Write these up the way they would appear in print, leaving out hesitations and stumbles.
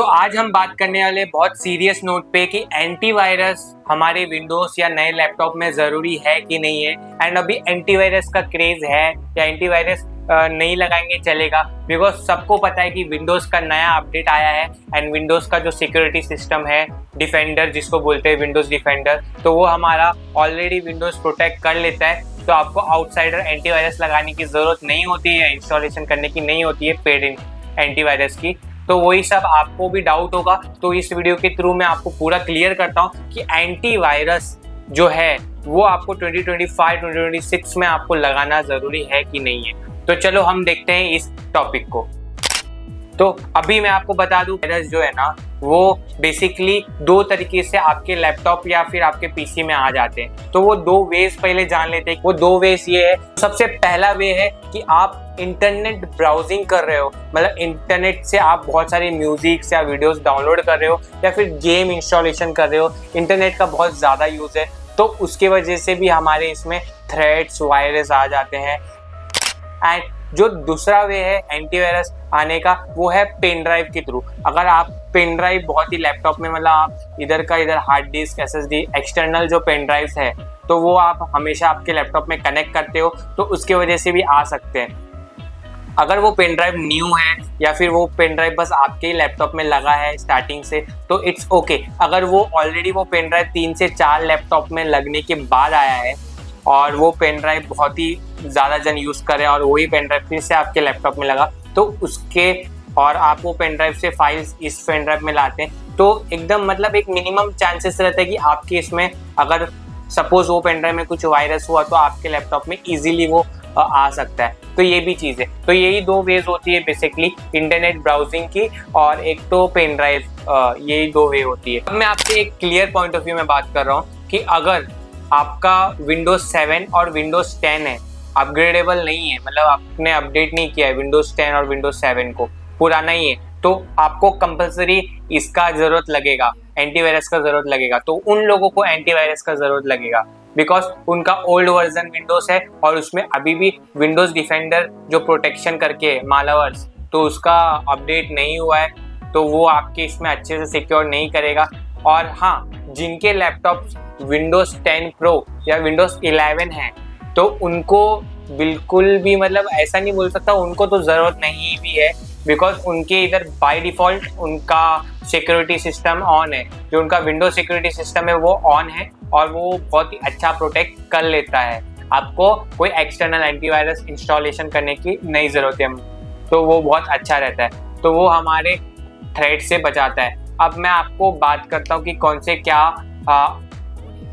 आज हम बात करने वाले बहुत सीरियस नोट पे कि एंटीवायरस हमारे विंडोज या नए लैपटॉप में जरूरी है कि नहीं है। एंड अभी एंटीवायरस का क्रेज है या एंटीवायरस नहीं लगाएंगे चलेगा, बिकॉज सबको पता है कि विंडोज का नया अपडेट आया है एंड विंडोज का जो सिक्योरिटी सिस्टम है डिफेंडर जिसको बोलते हैं विंडोज डिफेंडर, तो वो हमारा ऑलरेडी विंडोज प्रोटेक्ट कर लेता है। तो आपको आउटसाइडर एंटीवायरस लगाने की जरूरत नहीं होती है, इंस्टॉलेशन करने की नहीं होती है पेड एंटीवायरस की। तो वही सब आपको भी डाउट होगा, तो इस वीडियो के थ्रू मैं आपको पूरा क्लियर करता हूँ कि एंटीवायरस जो है वो आपको 2025-2026 में आपको लगाना जरूरी है कि नहीं है। तो चलो हम देखते हैं इस टॉपिक को। तो अभी मैं आपको बता दूं, वायरस जो है ना वो बेसिकली दो तरीके से आपके लैपटॉप या फिर आपके पीसी में आ जाते हैं। तो वो दो वेज पहले जान लेते हैं। वो दो वेज ये है, सबसे पहला वे है कि आप इंटरनेट ब्राउजिंग कर रहे हो, मतलब इंटरनेट से आप बहुत सारे म्यूजिक या वीडियोस डाउनलोड कर रहे हो या फिर गेम इंस्टॉलेशन कर रहे हो। इंटरनेट का बहुत ज़्यादा यूज़ है, तो उसके वजह से भी हमारे इसमें थ्रेड्स वायरस आ जाते हैं। एंड जो दूसरा वे है एंटीवायरस आने का, वो है पेन ड्राइव के थ्रू। अगर आप पेन ड्राइव बहुत ही लैपटॉप में, मतलब आप इधर का इधर हार्ड डिस्क, एसएसडी, एक्सटर्नल जो पेन ड्राइव्स है, तो वो आप हमेशा आपके लैपटॉप में कनेक्ट करते हो, तो उसके वजह से भी आ सकते हैं। अगर वो पेन ड्राइव न्यू है या फिर वो पेन ड्राइव बस आपके ही लैपटॉप में लगा है स्टार्टिंग से, तो इट्स ओके। अगर वो ऑलरेडी वो पेन ड्राइव 3 से 4 लैपटॉप में लगने के बाद आया है और वो पेन ड्राइव बहुत ही ज़्यादा जन यूज़ करे और वही पेन ड्राइव फिर से आपके लैपटॉप में लगा, तो उसके और आप वो पेन ड्राइव से फाइल्स इस पेन ड्राइव में लाते हैं, तो एकदम मतलब एक मिनिमम चांसेस रहता है कि आपके इसमें अगर सपोज वो पेन ड्राइव में कुछ वायरस हुआ तो आपके लैपटॉप में इजीली वो आ सकता है। तो ये भी चीज़ है। तो यही दो वेज होती है बेसिकली इंटरनेट ब्राउजिंग की, और एक तो पेन ड्राइव, यही दो वे होती है। अब मैं आपसे एक क्लियर पॉइंट ऑफ व्यू में बात कर रहा हूँ कि अगर आपका विंडोज 7 और विंडोज 10 है, अपग्रेडेबल नहीं है, मतलब आपने अपडेट नहीं किया है विंडोज 10 और विंडोज 7 को, पुराना ही है, तो आपको कंपलसरी इसका ज़रूरत लगेगा, एंटीवायरस का ज़रूरत लगेगा। तो उन लोगों को एंटीवायरस का ज़रूरत लगेगा बिकॉज उनका ओल्ड वर्जन विंडोज़ है और उसमें अभी भी विंडोज़ डिफेंडर जो प्रोटेक्शन करके मालवर्स, तो उसका अपडेट नहीं हुआ है, तो वो आपके इसमें अच्छे से सिक्योर नहीं करेगा। और हाँ, जिनके लैपटॉप विंडोज 10 प्रो या विंडोज 11 है, तो उनको बिल्कुल भी, मतलब ऐसा नहीं बोल सकता उनको तो ज़रूरत नहीं भी है, बिकॉज उनके इधर बाय डिफ़ॉल्ट उनका सिक्योरिटी सिस्टम ऑन है। जो उनका विंडोज सिक्योरिटी सिस्टम है वो ऑन है और वो बहुत ही अच्छा प्रोटेक्ट कर लेता है। आपको कोई एक्सटर्नल एंटीवायरस इंस्टॉलेशन करने की नहीं ज़रूरत है, तो वो बहुत अच्छा रहता है, तो वो हमारे थ्रेड से बचाता है। अब मैं आपको बात करता हूँ कि कौन से क्या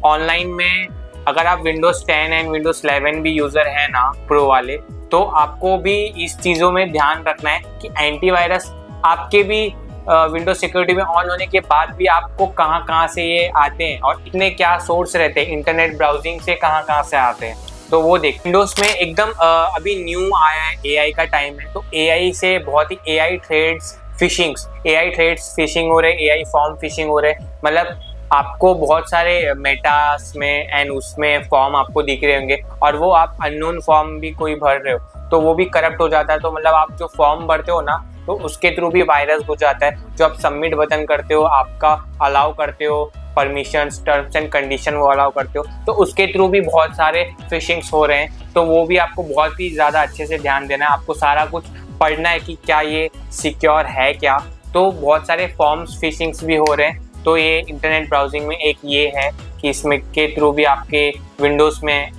ऑनलाइन में, अगर आप विंडोज 10 एंड विंडोज 11 भी यूज़र हैं ना प्रो वाले, तो आपको भी इस चीज़ों में ध्यान रखना है कि एंटीवायरस आपके भी विंडोज सिक्योरिटी में ऑन होने के बाद भी आपको कहाँ से ये आते हैं और इतने क्या सोर्स रहते हैं, इंटरनेट ब्राउजिंग से कहाँ से आते हैं, तो वो देख। विंडोज में एकदम अभी न्यू आया है, एआई का टाइम है, तो एआई से बहुत ही एआई थ्रेड्स फिशिंग हो रहे, एआई फॉर्म फिशिंग हो रहे, मतलब आपको बहुत सारे मेटास में एंड उसमें फॉर्म आपको दिख रहे होंगे और वो आप अननोन फॉर्म भी कोई भर रहे हो तो वो भी करप्ट हो जाता है। तो मतलब आप जो फॉर्म भरते हो ना, तो उसके थ्रू भी वायरस हो जाता है। जो आप सबमिट बटन करते हो, आपका अलाउ करते हो, परमिशंस, टर्म्स एंड कंडीशन वो अलाउ करते हो, तो उसके थ्रू भी बहुत सारे फिशिंग्स हो रहे हैं। तो वो भी आपको बहुत ही ज़्यादा अच्छे से ध्यान देना है, आपको सारा कुछ पढ़ना है कि क्या ये सिक्योर है क्या। तो बहुत सारे फॉर्म्स फिशिंग्स भी हो रहे हैं, तो ये इंटरनेट ब्राउजिंग में एक ये है कि इसमें के थ्रू भी आपके विंडोज़ में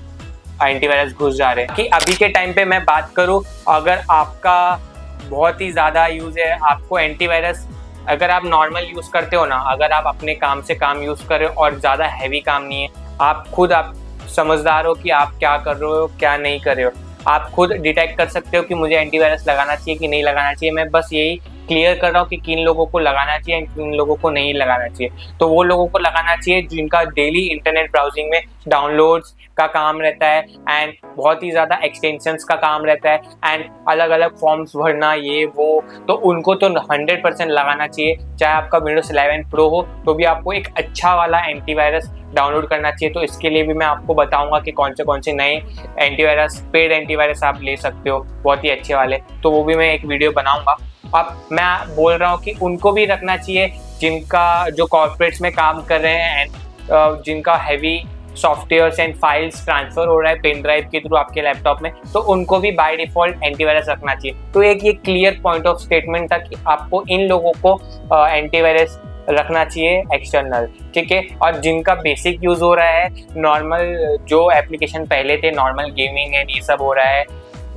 एंटीवायरस घुस जा रहे हैं। कि अभी के टाइम पे मैं बात करूँ, अगर आपका बहुत ही ज़्यादा यूज़ है, आपको एंटीवायरस, अगर आप नॉर्मल यूज़ करते हो ना, अगर आप अपने काम से काम यूज़ कर रहे हो और ज़्यादा हैवी काम नहीं है, आप समझदार हो कि आप क्या कर रहे हो क्या नहीं कर रहे हो, आप खुद डिटेक्ट कर सकते हो कि मुझे एंटीवायरस लगाना चाहिए कि नहीं लगाना चाहिए। मैं बस यही क्लियर कर रहा हूँ कि किन लोगों को लगाना चाहिए किन लोगों को नहीं लगाना चाहिए। तो वो लोगों को लगाना चाहिए जिनका डेली इंटरनेट ब्राउजिंग में डाउनलोड्स का काम रहता है एंड बहुत ही ज़्यादा एक्सटेंशंस का काम रहता है एंड अलग अलग फॉर्म्स भरना ये वो, तो उनको तो 100% लगाना चाहिए। चाहे आपका विंडोज 11 प्रो हो तो भी आपको एक अच्छा वाला एंटीवायरस डाउनलोड करना चाहिए। तो इसके लिए भी मैं आपको बताऊंगा कि कौन से नए एंटीवायरस, पेड एंटीवायरस आप ले सकते हो बहुत ही अच्छे वाले, तो वो भी मैं एक वीडियो बनाऊंगा। अब मैं बोल रहा हूँ कि उनको भी रखना चाहिए जिनका जो कॉर्पोरेट्स में काम कर रहे हैं, जिनका heavy softwares and files transfer हो रहा है पेन ड्राइव के थ्रू आपके लैपटॉप में, तो उनको भी बाय डिफॉल्ट एंटीवायरस रखना चाहिए। तो एक ये क्लियर पॉइंट ऑफ स्टेटमेंट था कि आपको इन लोगों को एंटीवायरस रखना चाहिए एक्सटर्नल, ठीक है। और जिनका बेसिक यूज हो रहा है, नॉर्मल जो एप्लीकेशन पहले थे, नॉर्मल गेमिंग एंड ये सब हो रहा है,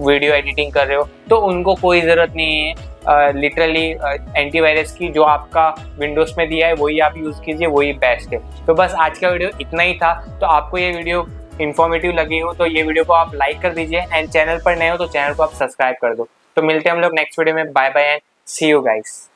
वीडियो एडिटिंग कर रहे हो, तो उनको कोई ज़रूरत नहीं है लिटरली एंटीवायरस की। जो आपका विंडोज़ में दिया है वही आप यूज़ कीजिए, वही बेस्ट है। तो बस आज का वीडियो इतना ही था। तो आपको ये वीडियो इन्फॉर्मेटिव लगी हो तो ये वीडियो को आप लाइक कर दीजिए, एंड चैनल पर नए हो तो चैनल को आप सब्सक्राइब कर दो। तो मिलते हैं हम लोग नेक्स्ट वीडियो में। Bye bye and see you guys.